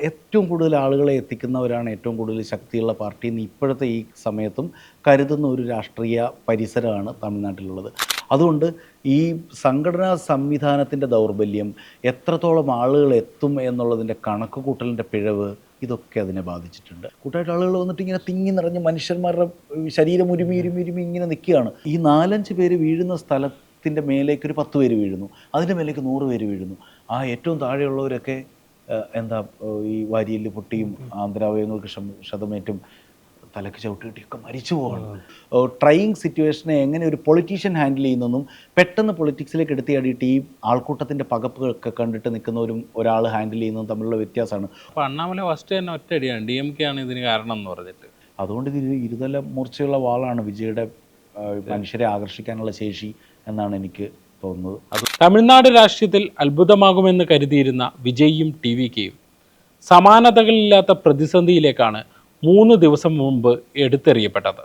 ഏറ്റവും കൂടുതൽ ആളുകളെ എത്തിക്കുന്നവരാണ് ഏറ്റവും കൂടുതൽ ശക്തിയുള്ള പാർട്ടി എന്ന് ഇപ്പോഴത്തെ ഈ സമയത്തും കരുതുന്ന ഒരു രാഷ്ട്രീയ പരിസരമാണ് തമിഴ്നാട്ടിലുള്ളത്. അതുകൊണ്ട് ഈ സംഘടനാ സംവിധാനത്തിൻ്റെ ദൗർബല്യം, എത്രത്തോളം ആളുകൾ എത്തും എന്നുള്ളതിൻ്റെ കണക്ക് കൂട്ടലിൻ്റെ പിഴവ്, ഇതൊക്കെ അതിനെ ബാധിച്ചിട്ടുണ്ട്. കൂട്ടമായിട്ട് ആളുകൾ വന്നിട്ട് ഇങ്ങനെ തിങ്ങി നിറഞ്ഞ് മനുഷ്യന്മാരുടെ ശരീരം ഉരുമി ഉരുമി ഉരുമി ഇങ്ങനെ നിൽക്കുകയാണ്. ഈ 4-5 പേര് വീഴുന്ന സ്ഥലത്തിൻ്റെ മേലേക്ക് ഒരു 10 പേര് വീഴുന്നു, അതിൻ്റെ മേലേക്ക് 100 പേര് വീഴുന്നു. ആ ഏറ്റവും താഴെയുള്ളവരൊക്കെ ഈ വാരിയല് പൊട്ടിയും ആന്തരാവയവങ്ങൾക്ക് ക്ഷതമേറ്റും തലക്ക് ചവിട്ടിയിട്ടൊക്കെ മരിച്ചു പോവാണ്. ട്രൈയിങ് സിറ്റുവേഷനെ എങ്ങനെ ഒരു പൊളിറ്റീഷ്യൻ ഹാൻഡിൽ ചെയ്യുന്നതെന്നും പെട്ടെന്ന് പൊളിറ്റിക്സിലേക്ക് എടുത്തിയാടിയിട്ട് ഈ ആൾക്കൂട്ടത്തിൻ്റെ പകപ്പൊക്കെ കണ്ടിട്ട് നിൽക്കുന്നവരും ഒരാൾ ഹാൻഡിൽ ചെയ്യുന്നതും തമ്മിലുള്ള വ്യത്യാസമാണ്. അപ്പോൾ അണ്ണാമല ഫസ്റ്റ് തന്നെ ഒറ്റയടിയാണ് DMK ആണ് ഇതിന് കാരണം എന്ന് പറഞ്ഞിട്ട്. അതുകൊണ്ട് ഇത് ഇരുതല മൂർച്ചയുള്ള വാളാണ് വിജയുടെ മനുഷ്യരെ ആകർഷിക്കാനുള്ള ശേഷി എന്നാണ് എനിക്ക് തോന്നുന്നത്. തമിഴ്നാട് രാഷ്ട്രീയത്തിൽ അത്ഭുതമാകുമെന്ന് കരുതിയിരുന്ന വിജയും TVKയും സമാനതകളില്ലാത്ത പ്രതിസന്ധിയിലേക്കാണ് 3 ദിവസം മുമ്പ് എടുത്തെറിയപ്പെട്ടത്.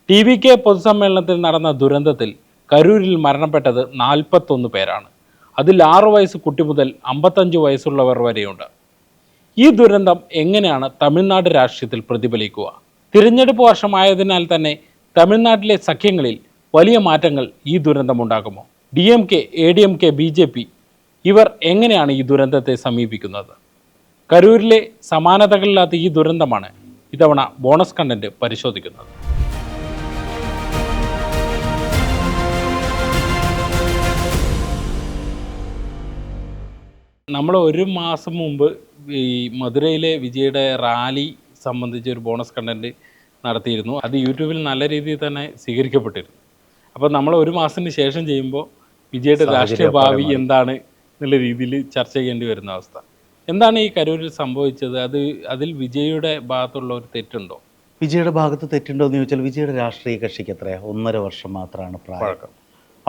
TVK പൊതുസമ്മേളനത്തിൽ നടന്ന ദുരന്തത്തിൽ കരൂരിൽ മരണപ്പെട്ടത് 41 പേരാണ്. അതിൽ 6 വയസ്സ് കുട്ടി മുതൽ 55 വയസ്സുള്ളവർ വരെയുണ്ട്. ഈ ദുരന്തം എങ്ങനെയാണ് തമിഴ്നാട് രാഷ്ട്രീയത്തിൽ പ്രതിഫലിക്കുക? തിരഞ്ഞെടുപ്പ് വർഷമായതിനാൽ തന്നെ തമിഴ്നാട്ടിലെ സഖ്യങ്ങളിൽ വലിയ മാറ്റങ്ങൾ ഈ ദുരന്തമുണ്ടാകുമോ? DMK, ADMK, BJP ഇവർ എങ്ങനെയാണ് ഈ ദുരന്തത്തെ സമീപിക്കുന്നത്? കരൂരിലെ സമാനതകളില്ലാത്ത ഈ ദുരന്തമാണ് ഇത്തവണ ബോണസ് കണ്ടന്റ് പരിശോധിക്കുന്നത്. നമ്മൾ 1 മാസം മുമ്പ് ഈ മധുരയിലെ വിജയുടെ റാലി സംബന്ധിച്ച് ഒരു ബോണസ് കണ്ടന്റ് നടത്തിയിരുന്നു. അത് യൂട്യൂബിൽ നല്ല രീതിയിൽ തന്നെ സ്വീകരിക്കപ്പെട്ടിരുന്നു. അപ്പോൾ നമ്മൾ 1 മാസത്തിന് ശേഷം ചെയ്യുമ്പോൾ വിജയുടെ രാഷ്ട്രീയ ഭാവി എന്താണ് എന്നുള്ള രീതിയിൽ ചർച്ച ചെയ്യേണ്ടി വരുന്ന അവസ്ഥ. എന്താണ് ഈ കരൂരിൽ സംഭവിച്ചത്? അതിൽ വിജയുടെ ഭാഗത്തുള്ള ഒരു തെറ്റുണ്ടോ? വിജയുടെ ഭാഗത്ത് തെറ്റുണ്ടോ എന്ന് ചോദിച്ചാൽ വിജയുടെ രാഷ്ട്രീയ കക്ഷിക്ക് എത്രയാണ് 1.5 വർഷം മാത്രമാണ് പ്രായം.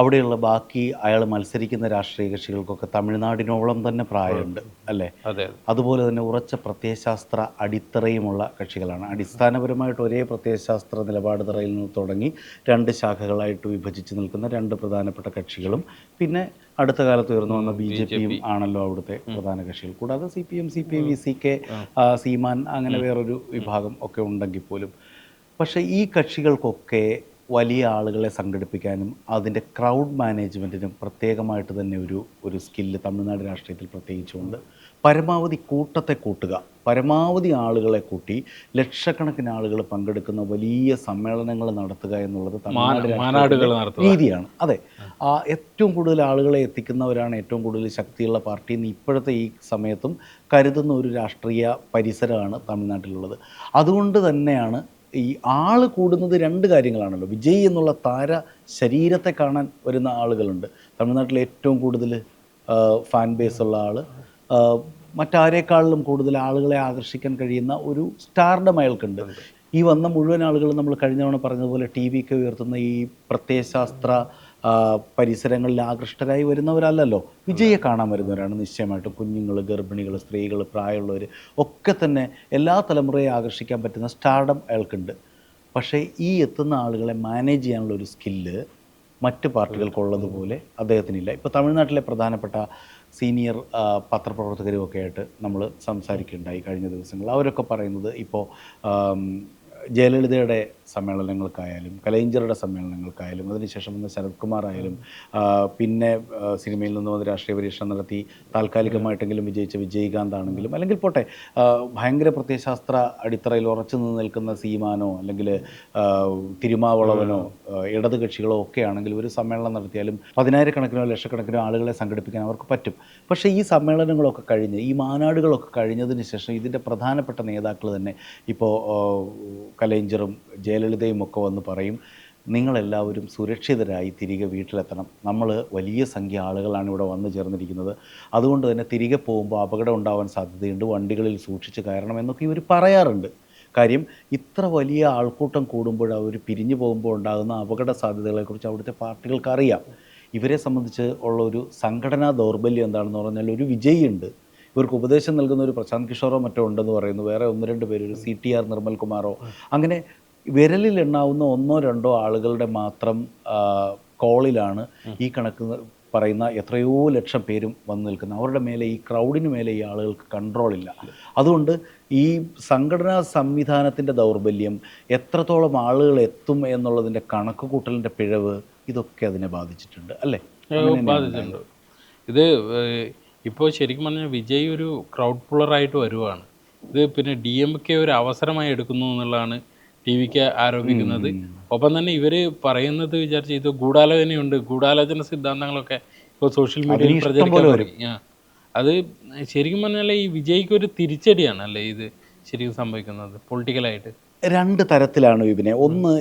അവിടെയുള്ള ബാക്കി അയാൾ മത്സരിക്കുന്ന രാഷ്ട്രീയ കക്ഷികൾക്കൊക്കെ തമിഴ്നാടിനോളം തന്നെ പ്രായമുണ്ട് അല്ലേ? അതുപോലെ തന്നെ ഉറച്ച പ്രത്യയശാസ്ത്ര അടിത്തറയുമുള്ള കക്ഷികളാണ്. അടിസ്ഥാനപരമായിട്ട് ഒരേ പ്രത്യയശാസ്ത്ര നിലപാട് തറയിൽ നിന്ന് തുടങ്ങി 2 ശാഖകളായിട്ട് വിഭജിച്ച് നിൽക്കുന്ന 2 പ്രധാനപ്പെട്ട കക്ഷികളും പിന്നെ അടുത്ത കാലത്ത് ഉയർന്നു വന്ന BJPയും ആണല്ലോ അവിടുത്തെ പ്രധാന കക്ഷികൾ. കൂടാതെ CPM, CPI, VCK, സീമാൻ അങ്ങനെ വേറൊരു വിഭാഗം ഒക്കെ ഉണ്ടെങ്കിൽ പോലും. പക്ഷേ ഈ കക്ഷികൾക്കൊക്കെ വലിയ ആളുകളെ സംഘടിപ്പിക്കാനും അതിൻ്റെ ക്രൗഡ് മാനേജ്മെൻറ്റിനും പ്രത്യേകമായിട്ട് തന്നെ ഒരു സ്കില്ല് തമിഴ്നാട് രാഷ്ട്രീയത്തിൽ പ്രത്യേകിച്ചുകൊണ്ട് പരമാവധി കൂട്ടത്തെ കൂട്ടുക, പരമാവധി ആളുകളെ കൂട്ടി ലക്ഷക്കണക്കിന് ആളുകൾ പങ്കെടുക്കുന്ന വലിയ സമ്മേളനങ്ങൾ നടത്തുക എന്നുള്ളത് തമിഴ്നാട് രീതിയാണ്. അതെ, ഏറ്റവും കൂടുതൽ ആളുകളെ എത്തിക്കുന്നവരാണ് ഏറ്റവും കൂടുതൽ ശക്തിയുള്ള പാർട്ടി എന്ന് ഇപ്പോഴത്തെ ഈ സമയത്തും കരുതുന്ന ഒരു രാഷ്ട്രീയ പരിസരമാണ് തമിഴ്നാട്ടിലുള്ളത്. അതുകൊണ്ട് തന്നെയാണ് ഈ ആൾ കൂടുന്നത് 2 കാര്യങ്ങളാണല്ലോ. വിജയ് എന്നുള്ള താര ശരീരത്തെ കാണാൻ വരുന്ന ആളുകളുണ്ട്. തമിഴ്നാട്ടിലെ ഏറ്റവും കൂടുതൽ ഫാൻ ബേസ് ഉള്ള ആൾ, മറ്റാരേക്കാളിലും കൂടുതൽ ആളുകളെ ആകർഷിക്കാൻ കഴിയുന്ന ഒരു സ്റ്റാർഡം അയാൾക്കുണ്ട്. ഈ വന്ന മുഴുവൻ ആളുകളും നമ്മൾ കഴിഞ്ഞ തവണ പറഞ്ഞതുപോലെ TVK ഉയർത്തുന്ന ഈ പ്രത്യയശാസ്ത്ര പരിസരങ്ങളിൽ ആകൃഷ്ടരായി വരുന്നവരല്ലല്ലോ. വിജയെ കാണാൻ വരുന്നവരാണ് നിശ്ചയമായിട്ടും. കുഞ്ഞുങ്ങൾ, ഗർഭിണികൾ, സ്ത്രീകൾ, പ്രായമുള്ളവർ ഒക്കെ തന്നെ എല്ലാ തലമുറയെ ആകർഷിക്കാൻ പറ്റുന്ന സ്റ്റാർഡം അയാൾക്കുണ്ട്. പക്ഷേ ഈ എത്തുന്ന ആളുകളെ മാനേജ് ചെയ്യാനുള്ള ഒരു സ്കില്ല് മറ്റ് പാർട്ടികൾക്കുള്ളതുപോലെ അദ്ദേഹത്തിനില്ല. ഇപ്പോൾ തമിഴ്നാട്ടിലെ പ്രധാനപ്പെട്ട സീനിയർ പത്രപ്രവർത്തകരും ഒക്കെ ആയിട്ട് നമ്മൾ സംസാരിക്കുകയുണ്ടായി കഴിഞ്ഞ ദിവസങ്ങളിൽ. അവരൊക്കെ പറയുന്നത് ഇപ്പോൾ ജയലളിതയുടെ സമ്മേളനങ്ങൾക്കായാലും കലൈഞ്ചറുടെ സമ്മേളനങ്ങൾക്കായാലും അതിനുശേഷം വന്ന ശരത് കുമാർ ആയാലും പിന്നെ സിനിമയിൽ നിന്ന് വന്ന് രാഷ്ട്രീയ പരീക്ഷണം നടത്തി താൽക്കാലികമായിട്ടെങ്കിലും വിജയിച്ച വിജയകാന്ത് ആണെങ്കിലും അല്ലെങ്കിൽ പോട്ടെ ഭയങ്കര പ്രത്യയശാസ്ത്ര അടിത്തറയിൽ ഉറച്ചു നിന്ന് നിൽക്കുന്ന സീമാനോ അല്ലെങ്കിൽ തിരുമാവളവനോ ഇടത് കക്ഷികളോ ഒക്കെ ആണെങ്കിൽ ഒരു സമ്മേളനം നടത്തിയാലും 10,000-കണക്കിനോ ലക്ഷക്കണക്കിനോ ആളുകളെ സംഘടിപ്പിക്കാൻ അവർക്ക് പറ്റും. പക്ഷേ ഈ സമ്മേളനങ്ങളൊക്കെ കഴിഞ്ഞ് ഈ മാനാടുകളൊക്കെ കഴിഞ്ഞതിന് ശേഷം ഇതിൻ്റെ പ്രധാനപ്പെട്ട നേതാക്കൾ തന്നെ ഇപ്പോൾ കലൈഞ്ചറും ജയലളിതയും ഒക്കെ വന്ന് പറയും, നിങ്ങളെല്ലാവരും സുരക്ഷിതരായി തിരികെ വീട്ടിലെത്തണം. നമ്മൾ വലിയ സംഖ്യ ആളുകളാണ് ഇവിടെ വന്നു ചേർന്നിരിക്കുന്നത്. അതുകൊണ്ട് തന്നെ തിരികെ പോകുമ്പോൾ അപകടം ഉണ്ടാവാൻ സാധ്യതയുണ്ട്, വണ്ടികളിൽ സൂക്ഷിച്ച് കയറണം എന്നൊക്കെ ഇവർ പറയാറുണ്ട്. കാര്യം ഇത്ര വലിയ ആൾക്കൂട്ടം കൂടുമ്പോൾ അവർ പിരിഞ്ഞു പോകുമ്പോൾ ഉണ്ടാകുന്ന അപകട സാധ്യതകളെക്കുറിച്ച് അവിടുത്തെ പാർട്ടികൾക്ക് അറിയാം. ഇവരെ സംബന്ധിച്ച് ഉള്ള ഒരു സംഘടനാ ദൗർബല്യം എന്താണെന്ന് പറഞ്ഞാൽ ഒരു വിജയിയുണ്ട്, ഇവർക്ക് ഉപദേശം നൽകുന്ന ഒരു പ്രശാന്ത് കിഷോറോ മറ്റോ ഉണ്ടെന്ന് പറയുന്നു, വേറെ 1-2 പേര്, ഒരു CTR നിർമ്മൽ കുമാറോ, അങ്ങനെ വിരലിൽ എണ്ണാവുന്ന 1-2 ആളുകളുടെ മാത്രം കോളിലാണ് ഈ കണക്ക് പറയുന്ന എത്രയോ ലക്ഷം പേരും വന്നു നിൽക്കുന്ന അവരുടെ മേലെ ഈ ക്രൗഡിന് മേലെ ഈ ആളുകൾക്ക് കൺട്രോളില്ല. അതുകൊണ്ട് ഈ സംഘടനാ സംവിധാനത്തിൻ്റെ ദൗർബല്യം, എത്രത്തോളം ആളുകൾ എത്തും എന്നുള്ളതിൻ്റെ കണക്കുകൂട്ടലിൻ്റെ പിഴവ്, ഇതൊക്കെ അതിനെ ബാധിച്ചിട്ടുണ്ട് അല്ലേ? ബാധിച്ചിട്ടുണ്ട്. ഇത് ഇപ്പോൾ ശരിക്കും പറഞ്ഞാൽ വിജയ് ഒരു ക്രൗഡ് പുള്ളറായിട്ട് വരുവാണ്. ഇത് പിന്നെ DMK ഒരു അവസരമായി എടുക്കുന്നു എന്നുള്ളതാണ് TVK ആരോപിക്കുന്നത്. ഒപ്പം തന്നെ ഇവർ പറയുന്നത് വിചാരിച്ച് ഇത് ഗൂഢാലോചനയുണ്ട്, ഗൂഢാലോചന സിദ്ധാന്തങ്ങളൊക്കെ ഇപ്പോൾ സോഷ്യൽ മീഡിയയിൽ പ്രചരിക്കാൻ തുടങ്ങി. അത് ശരിക്കും പറഞ്ഞാൽ ഈ വിജയ്ക്ക് ഒരു തിരിച്ചടിയാണ് അല്ലേ ഇത് ശരിക്കും സംഭവിക്കുന്നത് പൊളിറ്റിക്കലായിട്ട്? രണ്ട് തരത്തിലാണ് വിപിനെ. ഒന്ന്,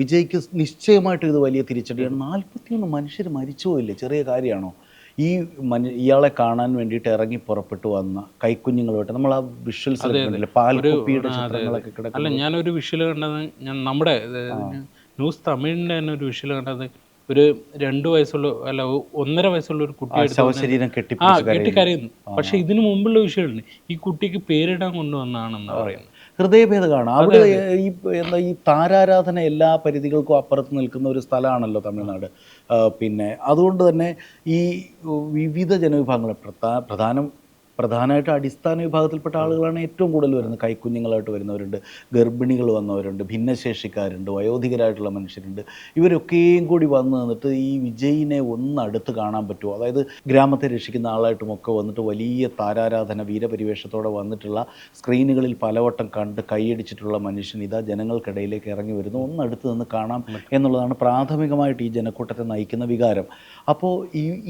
വിജയ്ക്ക് നിശ്ചയമായിട്ടും ഇത് വലിയ തിരിച്ചടിയാണ്. 41 മനുഷ്യർ മരിച്ചുപോയില്ലേ, ചെറിയ കാര്യമാണോ? ഈ ഇയാളെ കാണാൻ വേണ്ടിയിട്ട് ഇറങ്ങി പുറപ്പെട്ടു വന്ന കൈക്കുഞ്ഞുങ്ങളുമായിട്ട് നമ്മൾ ആ വിഷ്വൽസ് പാൽക്കുപ്പിയുടെ ചിത്രങ്ങളൊക്കെ കിടക്കും. അല്ല, ഞാനൊരു വിഷ്വൽ കണ്ടത്, നമ്മുടെ ന്യൂസ് തമിഴിൻ്റെ തന്നെ ഒരു വിഷ്വൽ കണ്ടത്, ഒരു 2 വയസ്സുള്ള അല്ല 1.5 വയസ്സുള്ള ഒരു കുട്ടി ശവശരീരം കെട്ടിക്കരയുന്നു. പക്ഷെ ഇതിനു മുമ്പുള്ള വിഷയമുണ്ട്, ഈ കുട്ടിക്ക് പേരിടാൻ കൊണ്ടുവന്നാണെന്ന് പറയുന്നത്. ഹൃദയഭേദമാണ്. അവിടെ ഈ താരാരാധന എല്ലാ പരിധികൾക്കും അപ്പുറത്ത് നിൽക്കുന്ന ഒരു സ്ഥലമാണല്ലോ തമിഴ്നാട്. പിന്നെ അതുകൊണ്ട് തന്നെ ഈ വിവിധ ജനവിഭാഗങ്ങൾ പ്രധാനമായിട്ട് അടിസ്ഥാന വിഭാഗത്തിൽപ്പെട്ട ആളുകളാണ് ഏറ്റവും കൂടുതൽ വരുന്നത്. കൈക്കുഞ്ഞുങ്ങളായിട്ട് വരുന്നവരുണ്ട്, ഗർഭിണികൾ വന്നവരുണ്ട്, ഭിന്നശേഷിക്കാരുണ്ട്, വയോധികരായിട്ടുള്ള മനുഷ്യരുണ്ട്. ഇവരൊക്കെയും കൂടി വന്ന് നിന്നിട്ട് ഈ വിജയിനെ ഒന്ന് അടുത്ത് കാണാൻ പറ്റുമോ? അതായത് ഗ്രാമത്തെ രക്ഷിക്കുന്ന ആളായിട്ടുമൊക്കെ വന്നിട്ട് വലിയ താരാരാധന വീരപരിവേഷത്തോടെ വന്നിട്ടുള്ള സ്ക്രീനുകളിൽ പലവട്ടം കണ്ട് കൈയടിച്ചിട്ടുള്ള മനുഷ്യൻ ഇതാ ജനങ്ങൾക്കിടയിലേക്ക് ഇറങ്ങി വരുന്നു, ഒന്ന് അടുത്ത് നിന്ന് കാണാം എന്നുള്ളതാണ് പ്രാഥമികമായിട്ട് ഈ ജനക്കൂട്ടത്തെ നയിക്കുന്ന വികാരം. അപ്പോൾ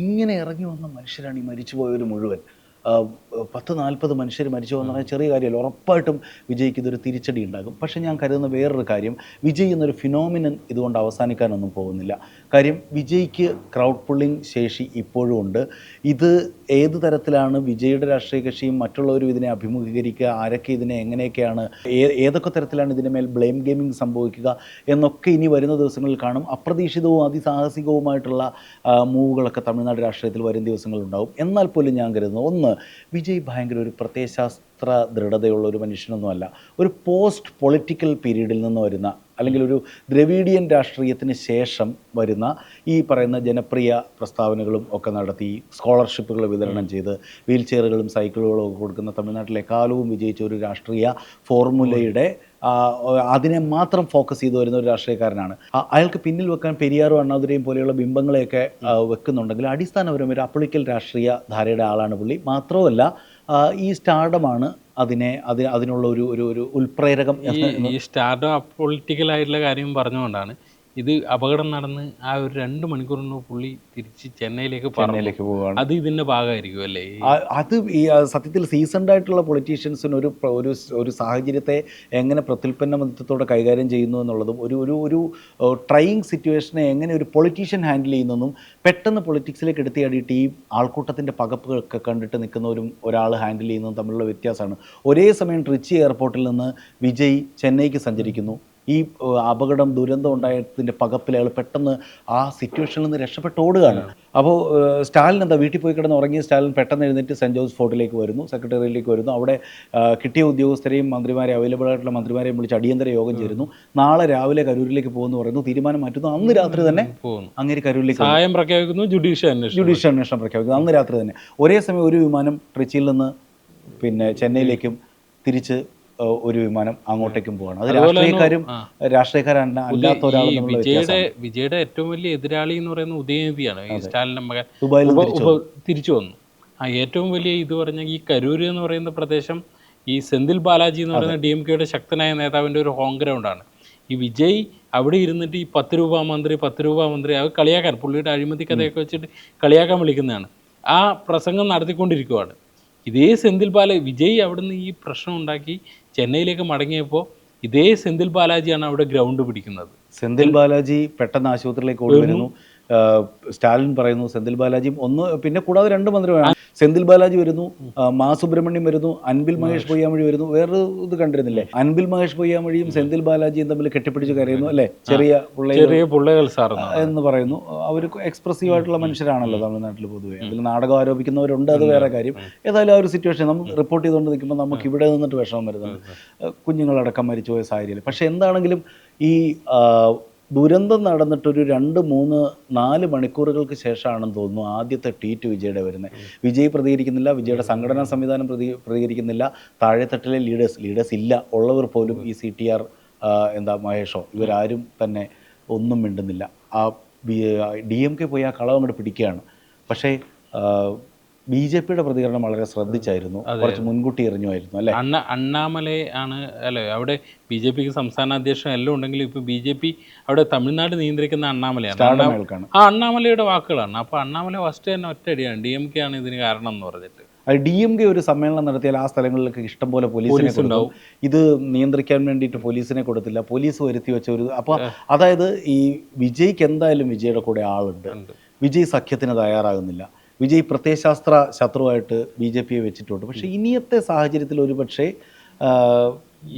ഇങ്ങനെ ഇറങ്ങി വന്ന മനുഷ്യരാണ് ഈ മരിച്ചുപോയവർ മുഴുവൻ. 10-40 മനുഷ്യർ മരിച്ചു എന്ന് പറഞ്ഞാൽ ചെറിയ കാര്യമല്ല. ഉറപ്പായിട്ടും വിജയ്ക്ക് ഇതൊരു തിരിച്ചടി ഉണ്ടാകും. പക്ഷേ ഞാൻ കരുതുന്ന വേറൊരു കാര്യം, വിജയ് എന്നൊരു ഫിനോമിനൻ ഇതുകൊണ്ട് അവസാനിക്കാനൊന്നും പോകുന്നില്ല. കാര്യം വിജയ്ക്ക് ക്രൗഡ് പുള്ളിങ് ശേഷി ഇപ്പോഴും ഉണ്ട്. ഇത് ഏത് തരത്തിലാണ് വിജയുടെ രാഷ്ട്രീയ കക്ഷിയും മറ്റുള്ളവരും ഇതിനെ അഭിമുഖീകരിക്കുക, ആരൊക്കെ ഇതിനെ എങ്ങനെയൊക്കെയാണ്, ഏതൊക്കെ തരത്തിലാണ് ഇതിൻ്റെ മേൽ ബ്ലെയിം ഗെയിമിംഗ് സംഭവിക്കുക എന്നൊക്കെ ഇനി വരുന്ന ദിവസങ്ങളിൽ കാണും. അപ്രതീക്ഷിതവും അതിസാഹസികവുമായിട്ടുള്ള മൂവുകളൊക്കെ തമിഴ്നാട് രാഷ്ട്രീയത്തിൽ വരും ദിവസങ്ങളുണ്ടാവും. എന്നാൽ പോലും ഞാൻ കരുതുന്നു, ഒന്ന്, വിജയ് ഭയങ്കര ഒരു പ്രത്യയശാസ്ത്ര ദൃഢതയുള്ള ഒരു മനുഷ്യനൊന്നുമല്ല. ഒരു പോസ്റ്റ് പൊളിറ്റിക്കൽ പീരീഡിൽ നിന്ന് വരുന്ന, അല്ലെങ്കിൽ ഒരു ദ്രവീഡിയൻ രാഷ്ട്രീയത്തിന് ശേഷം വരുന്ന ഈ പറയുന്ന ജനപ്രിയ പ്രസ്താവനകളും ഒക്കെ നടത്തി, സ്കോളർഷിപ്പുകൾ വിതരണം ചെയ്ത്, വീൽ ചെയറുകളും സൈക്കിളുകളും ഒക്കെ കൊടുക്കുന്ന തമിഴ്നാട്ടിലെ കാലവും വിജയിച്ച ഒരു രാഷ്ട്രീയ ഫോർമുലയുടെ അതിനെ മാത്രം ഫോക്കസ് ചെയ്തു വരുന്ന ഒരു രാഷ്ട്രീയക്കാരനാണ്. അയാൾക്ക് പിന്നിൽ വെക്കാൻ പെരിയാറും അണ്ണാദുരയും പോലെയുള്ള ബിംബങ്ങളെയൊക്കെ വെക്കുന്നുണ്ടെങ്കിൽ അടിസ്ഥാനപരമായി ഒരു അപ്പൊളിക്കൽ രാഷ്ട്രീയ ധാരയുടെ ആളാണ് പുള്ളി. മാത്രമല്ല ഈ സ്റ്റാർഡമാണ് അതിനുള്ള ഒരു ഉൾപ്രേരകം. ഈ സ്റ്റാർഡം അപ്പൊളിറ്റിക്കലായിട്ടുള്ള കാര്യം പറഞ്ഞുകൊണ്ടാണ് ഇത് അപകടം നടന്ന് ആ ഒരു 2 മണിക്കൂറിന് പുള്ളി തിരിച്ച് ചെന്നൈയിലേക്ക് പോവുകയാണ്. അത് ഇതിൻ്റെ ഭാഗമായിരിക്കും അല്ലേ? അത് ഈ സത്യത്തിൽ സീസൺഡ് ആയിട്ടുള്ള പൊളിറ്റീഷ്യൻസിന് ഒരു സാഹചര്യത്തെ എങ്ങനെ പ്രത്യുൽപ്പന്ന മതത്തോടെ കൈകാര്യം ചെയ്യുന്നു എന്നുള്ളതും, ഒരു ട്രൈയിങ് സിറ്റുവേഷനെ എങ്ങനെ ഒരു പൊളിറ്റീഷ്യൻ ഹാൻഡിൽ ചെയ്യുന്നതും, പെട്ടെന്ന് പൊളിറ്റിക്സിലേക്ക് എടുത്തിയാടിയിട്ട് ഈ ആൾക്കൂട്ടത്തിൻ്റെ പകപ്പൊക്കെ കണ്ടിട്ട് നിൽക്കുന്നവരും ഒരാൾ ഹാൻഡിൽ ചെയ്യുന്നതും തമ്മിലുള്ള വ്യത്യാസമാണ്. ഒരേ സമയം ട്രിച്ചി എയർപോർട്ടിൽ നിന്ന് വിജയ് ചെന്നൈക്ക് സഞ്ചരിക്കുന്നു. ഈ അപകടം ദുരന്തം ഉണ്ടായതിൻ്റെ പകപ്പിൽ അയാൾ പെട്ടെന്ന് ആ സിറ്റുവേഷനിൽ നിന്ന് രക്ഷപ്പെട്ട് ഓടുകയാണ്. അപ്പോൾ സ്റ്റാലിൻ എന്താ വീട്ടിൽ പോയി കിടന്ന് ഉറങ്ങിയ സ്റ്റാലിൻ പെട്ടെന്ന് എഴുന്നേറ്റ് സെൻറ്റ് ജോസഫ് ഫോർട്ടിലേക്ക് വരുന്നു, സെക്രട്ടേറിയറ്റിലേക്ക് വരുന്നു. അവിടെ കിട്ടിയ ഉദ്യോഗസ്ഥരെയും അവൈലബിൾ ആയിട്ടുള്ള മന്ത്രിമാരെയും വിളിച്ച് അടിയന്തര യോഗം ചേരുന്നു. നാളെ രാവിലെ കരൂരിലേക്ക് പോകുന്നു പറയുന്നു, തീരുമാനം മാറ്റുന്നു. അന്ന് രാത്രി തന്നെ അങ്ങേര് കരൂരിലേക്ക് പ്രഖ്യാപിക്കുന്നു, ജുഡീഷ്യൽ അന്വേഷണം പ്രഖ്യാപിക്കുന്നു. അന്ന് രാത്രി തന്നെ ഒരേ സമയം ഒരു വിമാനം ട്രിച്ചിയിൽ നിന്ന് പിന്നെ ചെന്നൈയിലേക്കും തിരിച്ച് ഒരു വിമാനം അങ്ങോട്ടേക്കും പോവാണ്. അത് രാഷ്ട്രീയക്കാരല്ല അല്ലാത്ത ഒരാൾ. വിജയുടെ ഏറ്റവും വലിയ എതിരാളി എന്ന് പറയുന്നത് ഉദയനിധിയാണ്. ഈ സ്റ്റാലിൻ്റെ മകൻ തിരിച്ചു വന്നു. ഏറ്റവും വലിയ ഇത് പറഞ്ഞാൽ ഈ കരൂര് എന്ന് പറയുന്ന പ്രദേശം, ഈ സെന്തിൽ ബാലാജി എന്ന് പറയുന്ന DMKയുടെ ശക്തനായ നേതാവിൻ്റെ ഒരു ഹോം ഗ്രൗണ്ടാണ്. ഈ വിജയ് അവിടെ ഇരുന്നിട്ട് ഈ 10 രൂപ മന്ത്രി അത് കളിയാക്കാൻ, പുള്ളിയുടെ അഴിമതി കഥയൊക്കെ വെച്ചിട്ട് കളിയാക്കാൻ വിളിക്കുന്നതാണ്. ആ പ്രസംഗം നടത്തിക്കൊണ്ടിരിക്കുവാണ്. ഇതേ സെന്തിൽ വിജയ് അവിടുന്ന് ഈ പ്രശ്നം ഉണ്ടാക്കി ചെന്നൈയിലേക്ക് മടങ്ങിയപ്പോൾ ഇതേ സെന്തിൽ ബാലാജിയാണ് അവിടെ ഗ്രൗണ്ട് പിടിക്കുന്നത്. സെന്തിൽ ബാലാജി പെട്ടെന്ന് ആശുപത്രിയിലേക്ക് ഓടി വരുന്നു. സ്റ്റാലിൻ പറയുന്നു സെന്തിൽ ബാലാജിയും പിന്നെ കൂടാതെ 2 മന്ത്രിമാരാണ്. സെന്തിൽ ബാലാജി വരുന്നു, മാ സുബ്രഹ്മണ്യം വരുന്നു, അൻബിൽ മഹേഷ് പൊയ്യാമൊഴി വരുന്നു. വേറൊരു ഇത് കണ്ടിരുന്നില്ലേ, അൻബിൽ മഹേഷ് പൊയ്യാമൊഴിയും സെന്തിൽ ബാലാജിയും തമ്മിൽ കെട്ടിപ്പിടിച്ച് കരയുന്നു അല്ലേ, ചെറിയ പിള്ളകൾ സാർ എന്ന് പറയുന്നു. അവർ എക്സ്പ്രസീവ് ആയിട്ടുള്ള മനുഷ്യരാണല്ലോ തമിഴ്നാട്ടിൽ പൊതുവെ. അതിൽ നാടകം ആരോപിക്കുന്നവരുണ്ട്, അത് വേറെ കാര്യം. ഏതായാലും ആ ഒരു സിറ്റുവേഷൻ നമ്മൾ റിപ്പോർട്ട് ചെയ്തുകൊണ്ട് നിൽക്കുമ്പോൾ നമുക്ക് ഇവിടെ നിന്നിട്ട് വിഷമം വരുന്നുണ്ട്, കുഞ്ഞുങ്ങളടക്കം മരിച്ചുപോയ സാഹചര്യം. പക്ഷേ എന്താണെങ്കിലും ഈ ദുരന്തം നടന്നിട്ടൊരു 2, 3, 4 മണിക്കൂറുകൾക്ക് ശേഷമാണെന്ന് തോന്നുന്നു ആദ്യത്തെ ട്വീറ്റ് വിജയുടെ വരുന്നത്. വിജയ് പ്രതികരിക്കുന്നില്ല, വിജയുടെ സംഘടനാ സംവിധാനം പ്രതികരിക്കുന്നില്ല, താഴെത്തട്ടിലെ ലീഡേഴ്സ് ഇല്ല, ഉള്ളവർ പോലും ഈ CTR മഹേഷോ ഇവരാരും തന്നെ ഒന്നും മിണ്ടുന്നില്ല. ആ DMK പോയി ആ കളവ് അങ്ങോട്ട് പിടിക്കുകയാണ്. പക്ഷേ BJPയുടെ പ്രതികരണം വളരെ ശ്രദ്ധിച്ചായിരുന്നു, കുറച്ച് മുൻകൂട്ടി എറിഞ്ഞുമായിരുന്നു അല്ലേ? അണ്ണാമലൈ ആണ് അല്ലേ അവിടെ BJPക്ക് സംസ്ഥാന അധ്യക്ഷൻ എല്ലാം ഉണ്ടെങ്കിലും ഇപ്പോൾ BJP അവിടെ തമിഴ്നാട് നിയന്ത്രിക്കുന്ന അണ്ണാമലയാണ്. ആ അണ്ണാമലയുടെ വാക്കുകളാണ്. അപ്പോൾ അണ്ണാമല ഫസ്റ്റ് തന്നെ ഒറ്റയടിയാണ് DMK ആണ് ഇതിന് കാരണം എന്ന് പറഞ്ഞിട്ട്. DMK ഒരു സമ്മേളനം നടത്തിയാൽ ആ സ്ഥലങ്ങളിലൊക്കെ ഇഷ്ടംപോലെ പോലീസിനെ ഉണ്ടാവും. ഇത് നിയന്ത്രിക്കാൻ വേണ്ടിയിട്ട് പോലീസിനെ കൊടുത്തില്ല, പോലീസ് വരുത്തി വെച്ച ഒരു. അപ്പോൾ അതായത് ഈ വിജയ്ക്ക് എന്തായാലും വിജയുടെ കൂടെ ആളുണ്ട്. വിജയ് സഖ്യത്തിന് തയ്യാറാകുന്നില്ല. വിജയ് പ്രത്യയശാസ്ത്ര ശത്രുവായിട്ട് BJPയെ വെച്ചിട്ടുണ്ട്. പക്ഷേ ഇനിയത്തെ സാഹചര്യത്തിൽ ഒരു പക്ഷേ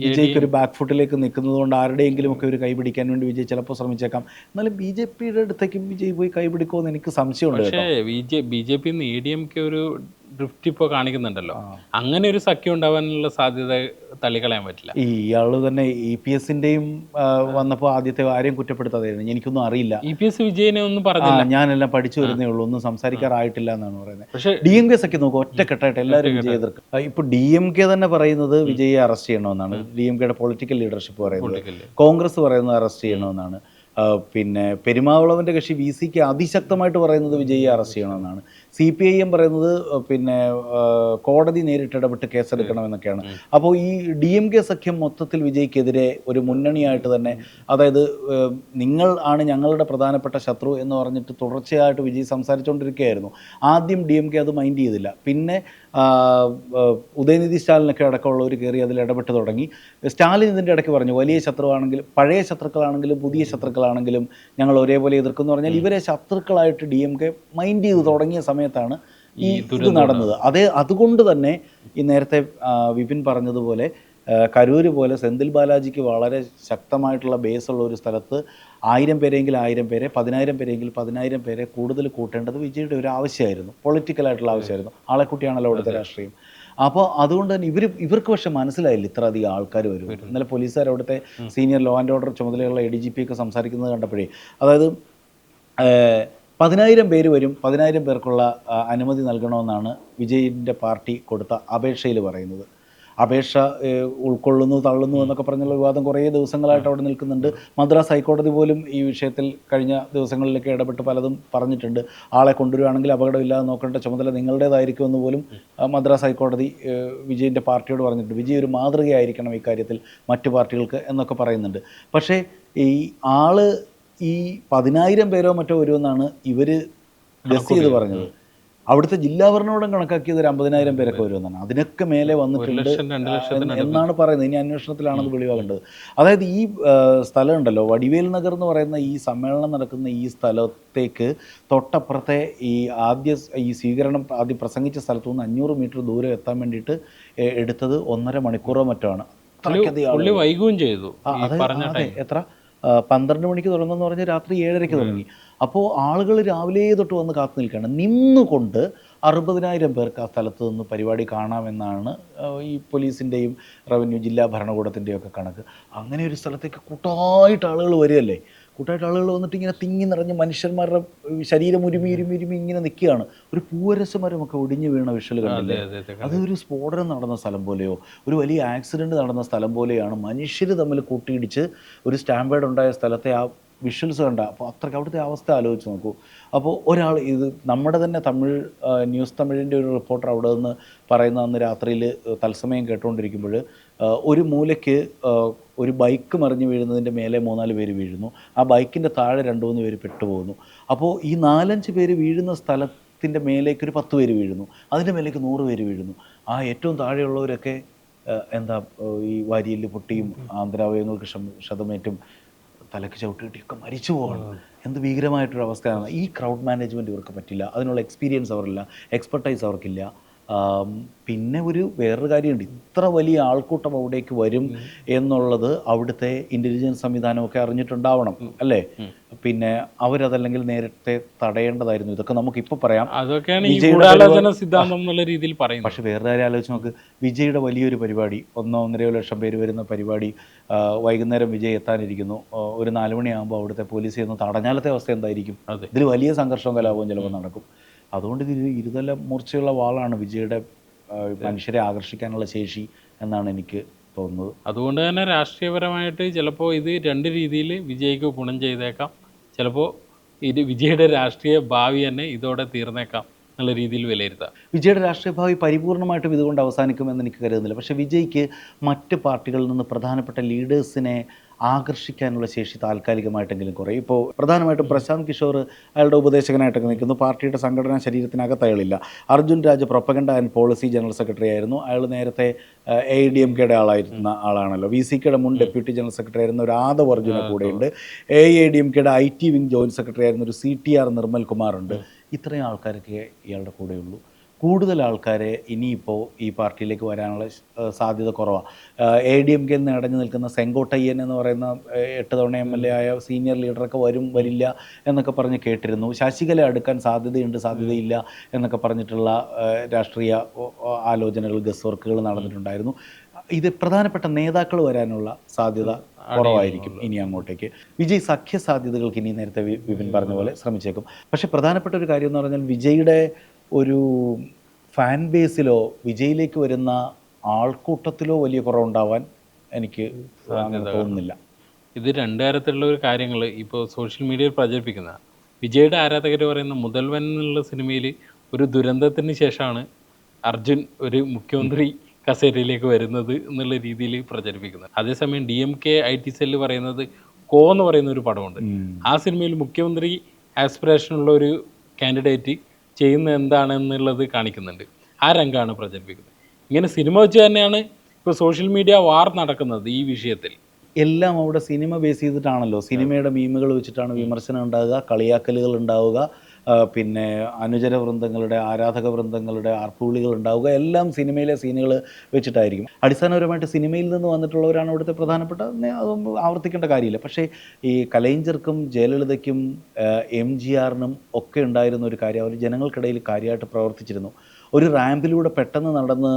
വിജയ്ക്ക് ഒരു ബാക്ക് ഫുട്ടിലേക്ക് നിൽക്കുന്നത് കൊണ്ട് ആരുടെയെങ്കിലും ഒക്കെ ഒരു കൈപിടിക്കാൻ വേണ്ടി വിജയ് ചിലപ്പോൾ ശ്രമിച്ചേക്കാം. എന്നാലും BJPയുടെ അടുത്തേക്കും വിജയ് പോയി കൈപിടിക്കുമോ എന്ന് എനിക്ക് സംശയമുണ്ട്. പക്ഷേ BJP ADMK ഒരു ഡ്രിഫ്റ്റ് ഇപ്പോൾ കാണിക്കുന്നുണ്ടല്ലോ, അങ്ങനെ ഒരു സഖ്യം ഉണ്ടാവാനുള്ള സാധ്യത തള്ളിക്കളയാൻ പറ്റില്ല. ഇയാൾ തന്നെ EPSൻ്റെയും വന്നപ്പോൾ ആദ്യത്തെ ആരെയും കുറ്റപ്പെടുത്താതെയായിരുന്നു. എനിക്കൊന്നും അറിയില്ല. EPS വിജയനെ ഒന്നും പറഞ്ഞില്ല, ഞാനെല്ലാം പഠിച്ചു വരുന്നേ ഉള്ളൂ, ഒന്നും സംസാരിക്കാറായിട്ടില്ല എന്നാണ് പറയുന്നത്. പക്ഷേ DMK സഖ്യം നോക്കും, ഒറ്റക്കെട്ടായിട്ട് എല്ലാവരും വിജയ് എതിർക്കും. ഇപ്പോൾ DMK തന്നെ പറയുന്നത് വിജയെ അറസ്റ്റ് ചെയ്യണമെന്നാണ്. DMKയുടെ പൊളിറ്റിക്കൽ ലീഡർഷിപ്പ് പറയുന്നത്. കോൺഗ്രസ് പറയുന്നത് അറസ്റ്റ് ചെയ്യണമെന്നാണ്. പിന്നെ പെരുമാവളവൻ്റെ കക്ഷി VCക്ക് അതിശക്തമായിട്ട് പറയുന്നത് വിജയെ അറസ്റ്റ് ചെയ്യണമെന്നാണ്. CPIM പറയുന്നത് പിന്നെ കോടതി നേരിട്ട് ഇടപെട്ട് കേസെടുക്കണമെന്നൊക്കെയാണ്. അപ്പോൾ ഈ DMK സഖ്യം മൊത്തത്തിൽ വിജയ്ക്കെതിരെ ഒരു മുന്നണിയായിട്ട് തന്നെ, അതായത് നിങ്ങൾ ആണ് ഞങ്ങളുടെ പ്രധാനപ്പെട്ട ശത്രു എന്ന് പറഞ്ഞിട്ട് തുടർച്ചയായിട്ട് വിജയ് സംസാരിച്ചുകൊണ്ടിരിക്കുകയായിരുന്നു. ആദ്യം DMK അത് മൈൻഡ് ചെയ്തില്ല. പിന്നെ ഉദയനിധി സ്റ്റാലിനൊക്കെ അടക്കമുള്ളവർ കയറി അതിൽ ഇടപെട്ട് തുടങ്ങി. സ്റ്റാലിൻ ഇതിൻ്റെ ഇടയ്ക്ക് പറഞ്ഞു, വലിയ ശത്രുവാണെങ്കിലും പഴയ ശത്രുക്കളാണെങ്കിലും പുതിയ ശത്രുക്കളാണെങ്കിലും ഞങ്ങൾ ഒരേപോലെ എതിർക്കുമെന്ന് പറഞ്ഞാൽ ഇവരെ ശത്രുക്കളായിട്ട് DMK മൈൻഡ് ചെയ്ത് തുടങ്ങിയ സമയത്താണ് ഈ ഇത് നടന്നത്. അതുകൊണ്ട് തന്നെ ഈ നേരത്തെ വിപിൻ പറഞ്ഞതുപോലെ കരൂർ പോലെ സെന്തിൽ ബാലാജിക്ക് വളരെ ശക്തമായിട്ടുള്ള ബേസുള്ള ഒരു സ്ഥലത്ത് 1000 പേരെങ്കിൽ 1000 പേരെ, 10,000 പേരെങ്കിൽ 10,000 പേരെ കൂടുതൽ കൂട്ടേണ്ടത് വിജയുടെ ഒരു ആവശ്യമായിരുന്നു, പൊളിറ്റിക്കലായിട്ടുള്ള ആവശ്യമായിരുന്നു. ആളെക്കുട്ടിയാണല്ലോ അവിടുത്തെ രാഷ്ട്രീയം. അപ്പോൾ അതുകൊണ്ട് തന്നെ ഇവർക്ക് പക്ഷേ മനസ്സിലായില്ല ഇത്ര അധികം ആൾക്കാർ വരും. ഇന്നലെ പോലീസുകാർ അവിടുത്തെ സീനിയർ ലോ ആൻഡ് ഓർഡർ ചുമതലയുള്ള ADGP ഒക്കെ സംസാരിക്കുന്നത് കണ്ടപ്പോഴേ, അതായത് 10,000 പേര് വരും, 10,000 പേർക്കുള്ള അനുമതി നൽകണമെന്നാണ് വിജയിൻ്റെ പാർട്ടി കൊടുത്ത അപേക്ഷയിൽ പറയുന്നത്. അപേക്ഷ ഉൾക്കൊള്ളുന്നു തള്ളുന്നു എന്നൊക്കെ പറഞ്ഞുള്ള വിവാദം കുറേ ദിവസങ്ങളായിട്ട് അവിടെ നിൽക്കുന്നുണ്ട്. മദ്രാസ് ഹൈക്കോടതി പോലും ഈ വിഷയത്തിൽ കഴിഞ്ഞ ദിവസങ്ങളിലൊക്കെ ഇടപെട്ട് പലതും പറഞ്ഞിട്ടുണ്ട്. ആളെ കൊണ്ടുവരികയാണെങ്കിൽ അപകടമില്ലാതെ നോക്കേണ്ട ചുമതല നിങ്ങളുടേതായിരിക്കുമെന്ന് പോലും മദ്രാസ് ഹൈക്കോടതി വിജയിൻ്റെ പാർട്ടിയോട് പറഞ്ഞിട്ടുണ്ട്. വിജയ് ഒരു മാതൃകയായിരിക്കണം ഇക്കാര്യത്തിൽ മറ്റു പാർട്ടികൾക്ക് എന്നൊക്കെ പറയുന്നുണ്ട്. പക്ഷേ ഈ 10,000 പേരോ മറ്റോ വരുമെന്നാണ് ഇവർ ഗസ് ചെയ്ത് പറഞ്ഞത്. അവിടുത്തെ ജില്ലാ ഭരണകൂടം കണക്കാക്കിയത് ഒരു 50,000 പേരൊക്കെ വരുമെന്നാണ്. അതിനൊക്കെ മേലെ വന്നിട്ടുണ്ട് എന്നാണ് പറയുന്നത്. ഇനി അന്വേഷണത്തിലാണെന്ന് വെളിവാകേണ്ടത്. അതായത് ഈ സ്ഥലം ഉണ്ടല്ലോ, വടിവേൽ നഗർ എന്ന് പറയുന്ന ഈ സമ്മേളനം നടക്കുന്ന ഈ സ്ഥലത്തേക്ക് തൊട്ടപ്പുറത്തെ ഈ സ്വീകരണം ആദ്യം പ്രസംഗിച്ച സ്ഥലത്തു നിന്ന് 500 മീറ്റർ ദൂരം എത്താൻ വേണ്ടിയിട്ട് എടുത്തത് 1.5 മണിക്കൂറോ മറ്റോ ആണ്. വൈകുകയും ചെയ്തു. എത്ര 12 മണിക്ക് തുടങ്ങുമെന്ന് പറഞ്ഞാൽ രാത്രി 7:30 തുടങ്ങി. അപ്പോൾ ആളുകൾ രാവിലെ തൊട്ട് വന്ന് കാത്തു നിൽക്കുകയാണ്. നിന്നുകൊണ്ട് 60,000 പേർക്ക് ആ സ്ഥലത്ത് നിന്ന് പരിപാടി കാണാമെന്നാണ് ഈ പോലീസിൻ്റെയും റവന്യൂ ജില്ലാ ഭരണകൂടത്തിൻ്റെയും ഒക്കെ കണക്ക്. അങ്ങനെ ഒരു സ്ഥലത്തേക്ക് കൂട്ടായിട്ട് ആളുകൾ വരികയല്ലേ. കൂട്ടായിട്ട് ആളുകൾ വന്നിട്ട് ഇങ്ങനെ തിങ്ങി നിറഞ്ഞ് മനുഷ്യന്മാരുടെ ശരീരം ഉരുമി ഇങ്ങനെ നിൽക്കുകയാണ്. ഒരു പൂവരസമരമൊക്കെ ഒടിഞ്ഞു വീണ വിഷ്വൽ കണ്ടില്ലേ? അതൊരു സ്ഫോടനം നടന്ന സ്ഥലം പോലെയോ ഒരു വലിയ ആക്സിഡൻറ്റ് നടന്ന സ്ഥലം പോലെയാണ് മനുഷ്യർ തമ്മിൽ കൂട്ടിയിടിച്ച് ഒരു സ്റ്റാമ്പേഡ് ഉണ്ടായ സ്ഥലത്തെ ആ വിഷ്വൽസ് കണ്ട. അപ്പോൾ അത്രയ്ക്ക് അവിടുത്തെ അവസ്ഥ ആലോചിച്ച് നോക്കൂ. അപ്പോൾ ഒരാൾ ഇത് നമ്മുടെ തന്നെ ന്യൂസ് തമിഴിൻ്റെ ഒരു റിപ്പോർട്ടർ അവിടെ നിന്ന് പറയുന്ന അന്ന് രാത്രിയിൽ തത്സമയം കേട്ടുകൊണ്ടിരിക്കുമ്പോൾ ഒരു മൂലയ്ക്ക് ഒരു ബൈക്ക് മറിഞ്ഞ് വീഴുന്നതിൻ്റെ മേലെ 3-4 പേര് വീഴുന്നു. ആ ബൈക്കിൻ്റെ താഴെ 2-3 പേര് പെട്ടുപോകുന്നു. അപ്പോൾ ഈ 4-5 പേര് വീഴുന്ന സ്ഥലത്തിൻ്റെ മേലേക്ക് ഒരു 10 പേര് വീഴുന്നു. അതിൻ്റെ മേലേക്ക് 100 പേര് വീഴുന്നു. ആ ഏറ്റവും താഴെയുള്ളവരൊക്കെ ഈ വാരിയല് പൊട്ടിയും ആന്തരാവയവങ്ങൾക്ക് ക്ഷതമേറ്റും തലക്ക് ചവിട്ടിയിട്ടൊക്കെ മരിച്ചു പോകണം. എന്ത് ഭീകരമായിട്ടൊരു അവസ്ഥയാണ്. ഈ ക്രൗഡ് മാനേജ്മെൻറ്റ് ഇവർക്ക് പറ്റില്ല, അതിനുള്ള എക്സ്പീരിയൻസ് അവരില്ല, എക്സ്പെർട്ടൈസ് അവർക്കില്ല. പിന്നെ വേറൊരു കാര്യമുണ്ട്, ഇത്ര വലിയ ആൾക്കൂട്ടം അവിടേക്ക് വരും എന്നുള്ളത് അവിടുത്തെ ഇൻ്റലിജൻസ് സംവിധാനമൊക്കെ അറിഞ്ഞിട്ടുണ്ടാവണം അല്ലേ? പിന്നെ അവരതല്ലെങ്കിൽ നേരത്തെ തടയേണ്ടതായിരുന്നു. ഇതൊക്കെ നമുക്കിപ്പോൾ പറയാം, അതൊക്കെയാണ് ഈ ഗൂഢാലോചന സിദ്ധാന്തം എന്നുള്ള രീതിയിൽ പറയുന്നത്. പക്ഷേ വേറെ കാര്യം ആലോചിച്ച് നോക്ക്, വിജയുടെ വലിയൊരു പരിപാടി, 1-1.5 ലക്ഷം പേര് വരുന്ന പരിപാടി, വൈകുന്നേരം വിജയ് എത്താനിരിക്കുന്നു. ഒരു 4 മണിയാകുമ്പോൾ അവിടുത്തെ പോലീസ് ചെന്ന് തടഞ്ഞാലത്തെ അവസ്ഥ എന്തായിരിക്കും? ഇതിൽ വലിയ സംഘർഷവും കലാപവും ചിലപ്പോൾ നടക്കും. അതുകൊണ്ട് ഇത് ഇരുതല മൂർച്ചയുള്ള വാളാണ് വിജയുടെ മനുഷ്യരെ ആകർഷിക്കാനുള്ള ശേഷി എന്നാണ് എനിക്ക് തോന്നുന്നത്. അതുകൊണ്ട് തന്നെ രാഷ്ട്രീയപരമായിട്ട് ചിലപ്പോൾ ഇത് 2 രീതിയിൽ വിജയ്ക്ക് ഗുണം ചെയ്തേക്കാം. ചിലപ്പോൾ ഇത് വിജയുടെ രാഷ്ട്രീയ ഭാവി തന്നെ ഇതോടെ തീർന്നേക്കാം എന്നുള്ള രീതിയിൽ വിലയിരുത്താം. വിജയുടെ രാഷ്ട്രീയ ഭാവി പരിപൂർണമായിട്ടും ഇതുകൊണ്ട് അവസാനിക്കുമെന്ന് എനിക്ക് കരുതുന്നില്ല. പക്ഷേ വിജയ്ക്ക് മറ്റ് പാർട്ടികളിൽ നിന്ന് പ്രധാനപ്പെട്ട ലീഡേഴ്സിനെ ആകർഷിക്കാനുള്ള ശേഷി താൽക്കാലികമായിട്ടെങ്കിലും കുറയും. ഇപ്പോൾ പ്രധാനമായിട്ടും പ്രശാന്ത് കിഷോർ അയാളുടെ ഉപദേശകനായിട്ടൊക്കെ നിൽക്കുന്നു. പാർട്ടിയുടെ സംഘടനാ ശരീരത്തിനകത്ത് അയാളില്ല. Arjun Raj propaganda and policy general secretary ആയിരുന്നു. അയാൾ നേരത്തെ AIDMKയുടെ ആളാണല്ലോ. VCKയുടെ മുൻ ഡെപ്യൂട്ടി ജനറൽ സെക്രട്ടറി ആയിരുന്ന ഒരു ആദവ് അർജുന കൂടെയുണ്ട്. AIADMKയുടെ IT വിങ് ജോയിൻറ്റ് സെക്രട്ടറി ആയിരുന്ന ഒരു CTR നിർമ്മൽ കുമാറുണ്ട്. ഇത്രയും ആൾക്കാരൊക്കെ ഇയാളുടെ കൂടെയുള്ളൂ. കൂടുതൽ ആൾക്കാരെ ഇനിയിപ്പോൾ ഈ പാർട്ടിയിലേക്ക് വരാനുള്ള സാധ്യത കുറവാണ്. AIDMKയിൽ നിന്ന് അടഞ്ഞു നിൽക്കുന്ന സെങ്കോട്ടയ്യൻ എന്ന് പറയുന്ന 8 തവണ MLA ആയ സീനിയർ ലീഡറൊക്കെ വരില്ല എന്നൊക്കെ പറഞ്ഞ് കേട്ടിരുന്നു. ശശികല അടുക്കാൻ സാധ്യതയില്ല എന്നൊക്കെ പറഞ്ഞിട്ടുള്ള രാഷ്ട്രീയ ആലോചനകൾ, ഗസ് വർക്കുകൾ നടന്നിട്ടുണ്ടായിരുന്നു. ഇത് പ്രധാനപ്പെട്ട നേതാക്കൾ വരാനുള്ള സാധ്യത കുറവായിരിക്കും ഇനി അങ്ങോട്ടേക്ക്. വിജയ് സഖ്യ സാധ്യതകൾക്ക് ഇനി നേരത്തെ വിപിൻ പറഞ്ഞ പോലെ ശ്രമിച്ചേക്കും. പക്ഷേ പ്രധാനപ്പെട്ട ഒരു കാര്യം എന്ന് പറഞ്ഞാൽ വിജയുടെ ഒരു ഫാൻ ബേസിലോ വിജയിലേക്ക് വരുന്ന ആൾക്കൂട്ടത്തിലോ വലിയ കുറവുണ്ടാവാൻ എനിക്ക് തോന്നുന്നില്ല. ഇത് 2 തരത്തിലുള്ള ഒരു കാര്യങ്ങൾ ഇപ്പോൾ സോഷ്യൽ മീഡിയയിൽ പ്രചരിപ്പിക്കുന്ന വിജയുടെ ആരാധകർ പറയുന്ന മുതൽവൻ എന്നുള്ള സിനിമയിൽ ഒരു ദുരന്തത്തിന് ശേഷമാണ് അർജുൻ ഒരു മുഖ്യമന്ത്രി കസേരയിലേക്ക് വരുന്നത് എന്നുള്ള രീതിയിൽ പ്രചരിപ്പിക്കുന്നത്. അതേസമയം DMK IT സെല്ല് പറയുന്നത് കോ എന്ന് പറയുന്ന ഒരു പടമുണ്ട്. ആ സിനിമയിൽ മുഖ്യമന്ത്രി ആസ്പിറേഷനുള്ള ഒരു കാൻഡിഡേറ്റ് ചെയ്യുന്നത് എന്താണെന്നുള്ളത് കാണിക്കുന്നുണ്ട്. ആ രംഗമാണ് പ്രചരിപ്പിക്കുന്നത്. ഇങ്ങനെ സിനിമ വെച്ച് തന്നെയാണ് ഇപ്പോൾ സോഷ്യൽ മീഡിയ വാർ നടക്കുന്നത് ഈ വിഷയത്തിൽ. എല്ലാം അവിടെ സിനിമ ബേസ് ചെയ്തിട്ടാണല്ലോ. സിനിമയുടെ മീമുകൾ വെച്ചിട്ടാണ് വിമർശനം ഉണ്ടാവുക, കളിയാക്കലുകൾ ഉണ്ടാവുക, പിന്നെ അനുചര വൃന്ദങ്ങളുടെ, ആരാധക വൃന്ദങ്ങളുടെ ആർപ്പുവിളികൾ ഉണ്ടാവുക. എല്ലാം സിനിമയിലെ സീനുകൾ വെച്ചിട്ടായിരിക്കും. അടിസ്ഥാനപരമായിട്ട് സിനിമയിൽ നിന്ന് വന്നിട്ടുള്ളവരാണ് ഇവിടുത്തെ പ്രധാനപ്പെട്ട, അതൊന്നും ആവർത്തിക്കേണ്ട കാര്യമില്ല. പക്ഷേ ഈ കലൈഞ്ചർക്കും ജയലളിതയ്ക്കും MGRനും ഒക്കെ ഉണ്ടായിരുന്ന ഒരു കാര്യം, അവർ ജനങ്ങൾക്കിടയിൽ കാര്യമായിട്ട് പ്രവർത്തിച്ചിരുന്നു. ഒരു റാമ്പിലൂടെ പെട്ടെന്ന് നടന്ന്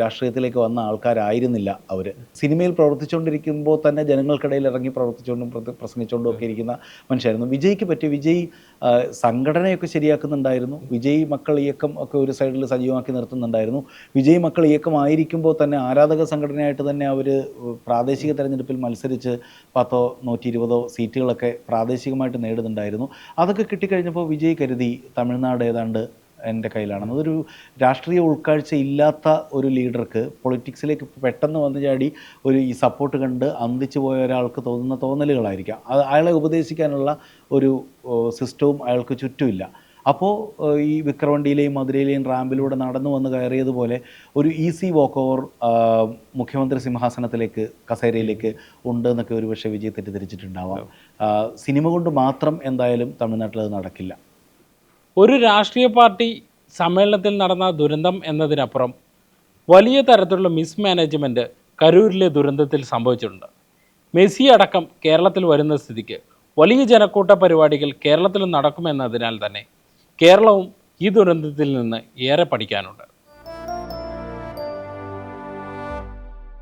രാഷ്ട്രീയത്തിലേക്ക് വന്ന ആൾക്കാരായിരുന്നില്ല അവർ. സിനിമയിൽ പ്രവർത്തിച്ചുകൊണ്ടിരിക്കുമ്പോൾ തന്നെ ജനങ്ങൾക്കിടയിൽ ഇറങ്ങി പ്രവർത്തിച്ചുകൊണ്ടും പ്രസംഗിച്ചുകൊണ്ടും ഒക്കെ ഇരിക്കുന്ന മനുഷ്യരായിരുന്നു. വിജയ്ക്ക് പറ്റി, വിജയ് സംഘടനയൊക്കെ ശരിയാക്കുന്നുണ്ടായിരുന്നു. വിജയ് മക്കൾ ഇയക്കം ഒക്കെ ഒരു സൈഡിൽ സജീവമാക്കി നിർത്തുന്നുണ്ടായിരുന്നു. വിജയ് മക്കൾ ഇയക്കമായിരിക്കുമ്പോൾ തന്നെ ആരാധക സംഘടനയായിട്ട് തന്നെ അവർ പ്രാദേശിക തെരഞ്ഞെടുപ്പിൽ മത്സരിച്ച് 10-120 സീറ്റുകളൊക്കെ പ്രാദേശികമായിട്ട് നേടുന്നുണ്ടായിരുന്നു. അതൊക്കെ കിട്ടിക്കഴിഞ്ഞപ്പോൾ വിജയ് കരുതി തമിഴ്നാട് ഏതാണ്ട് എൻ്റെ കയ്യിലാണെന്ന്. അതൊരു രാഷ്ട്രീയ ഉൾക്കാഴ്ച ഇല്ലാത്ത ഒരു ലീഡർക്ക് പൊളിറ്റിക്സിലേക്ക് പെട്ടെന്ന് വന്നു ചാടി ഈ സപ്പോർട്ട് കണ്ട് അന്തിച്ചു പോയ ഒരാൾക്ക് തോന്നുന്ന തോന്നലുകളായിരിക്കാം. അത് അയാളെ ഉപദേശിക്കാനുള്ള ഒരു സിസ്റ്റവും അയാൾക്ക് ചുറ്റുമില്ല. അപ്പോൾ ഈ വിക്രവണ്ടിയിലെയും മധുരയിലെയും റാമ്പിലൂടെ നടന്നു വന്ന് കയറിയതുപോലെ ഒരു ഈസി വാക്ക് ഓവർ മുഖ്യമന്ത്രി സിംഹാസനത്തിലേക്ക്, കസേരയിലേക്ക് ഉണ്ട് എന്നൊക്കെ ഒരു പക്ഷേ വിജയ് തെറ്റിദ്ധരിച്ചിട്ടുണ്ടാവാം. സിനിമ കൊണ്ട് മാത്രം എന്തായാലും തമിഴ്നാട്ടിൽ അത് നടക്കില്ല. ഒരു രാഷ്ട്രീയ പാർട്ടി സമ്മേളനത്തിൽ നടന്ന ദുരന്തം എന്നതിനപ്പുറം വലിയ തരത്തിലുള്ള മിസ്മാനേജ്മെൻറ്റ് കരൂരിലെ ദുരന്തത്തിൽ സംഭവിച്ചിട്ടുണ്ട്. മെസ്സി അടക്കം കേരളത്തിൽ വരുന്ന സ്ഥിതിക്ക് വലിയ ജനക്കൂട്ട പരിപാടികൾ കേരളത്തിൽ നടക്കുമെന്നതിനാൽ തന്നെ കേരളവും ഈ ദുരന്തത്തിൽ നിന്ന് ഏറെ പഠിക്കാനുണ്ട്.